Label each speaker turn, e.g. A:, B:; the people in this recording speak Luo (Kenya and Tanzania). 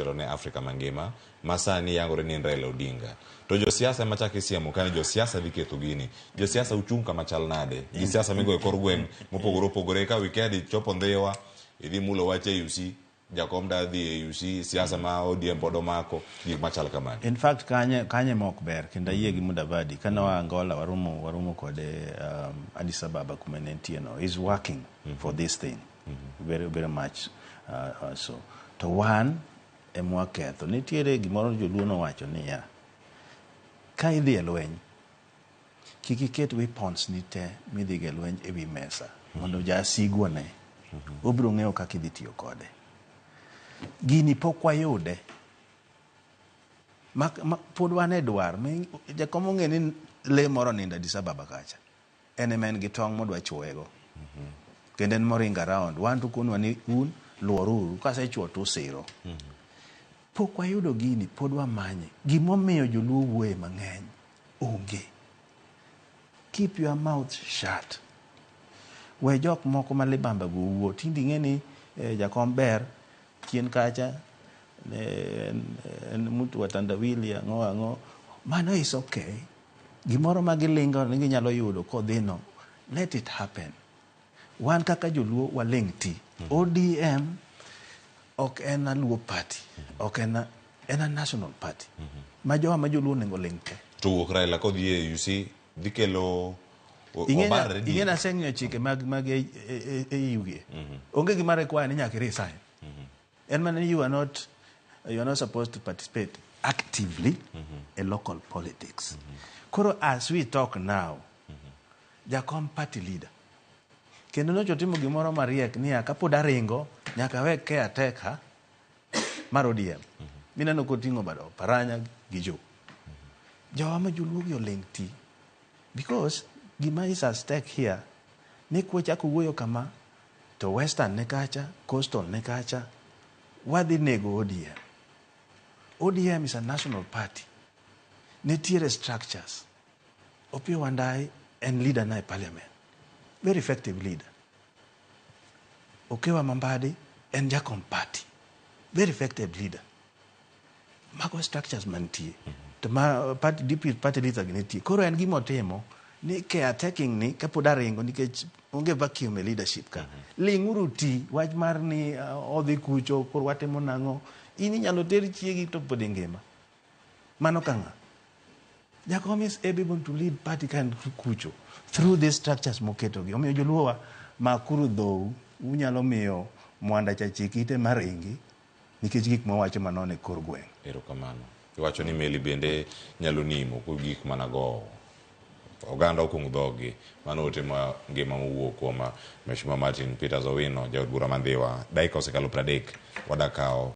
A: ne Afrika mangima masani yango ni Raila Odinga to josiasa machaki siemo kan josiasa diketho gini josiasa uchunga machal nade josiasa migo e kor gweng mopogore ka weekend chopo ndhewa idhi mulo wache UC jakom da dhi UC siasa ma ODM podomako gik machal kamano.
B: In fact kanye mok ber kenda yie gi Mudavadi kana wa Angola warumo kode Addis Ababa kumenentie no is working for this thing very very much so to one waketho nitiere gimoro joluono wacho niya ka idhi e lweny kik iket weapons ni te midhi e lweny e wi mesa mondo jasigwane obiro ng'eyo kaka idhi tiyo kode. Gini pok wayude pod wan e dwar jakom ong'e ni le moro nindo Addis Ababa kacha en men gi tong' modwa chwoego kendo en moringo around wan to kunwa ni un luoruru kasechuo to siro pok wayudo gini pod wamanye gimomiyo joluo wuoye mang'eny onge. Keep your mouth shut. We jok moko malibamba go wuo tindi ng'eni jakom ber chien kacha mtu watandawili ang'o mano is okay. Gimoro magilingo ni ginyalo yudo kodhino let it happen. Wan kaka joluo waling ti ODM ok en a luo party ok en a national party ma joluo nengo ling te
A: to Raila kodhi e UC dikelo
B: ingena seng'yo chike mag yuge onge gimare kwa ni nyaka resign and man you are not supposed to participate actively in local politics. Koro as we talk now jakom party leader kendo nochotimo gimoro mariek niya kapod aringo nyaka we caretaker mar ODM mineno koting'o bado paranya gi jowa ma joluo gi oling ti because gima is at stake here ne chako wuoyo kama to western ne kacha coastal ne kacha wadhi nego ODM is a national party nitiere structures Opiyo Wandayi and leader na parliament very effective leader. Okewa Mambadi and jakom party very effective leader. Mago structures mantie to party deputy party leader gineti koro en gimotimo ni caretaking ni kapoda ringo nikech onge vacuum leadership ka linguru ti wach mar ni odhi kucho kor watemo nang'o ini nyalo ter chiegi to pod ngima mano kanga jakom is able to lead party kan kucho through these structures moketo gi omiyo joluowa makuru dhou unyalo miyo mwanda chachikite maringi nikech gik mawacho manone kor gweng.
A: Erokamano. Iwacho ni meli bende nyalo nimo ku gik manago oganda okung dhogi mano otimo ngima mowuok kuom Mheshimiwa Martin Peters Owino jaod bura mandhiwa dakika osekalo 30 wadakao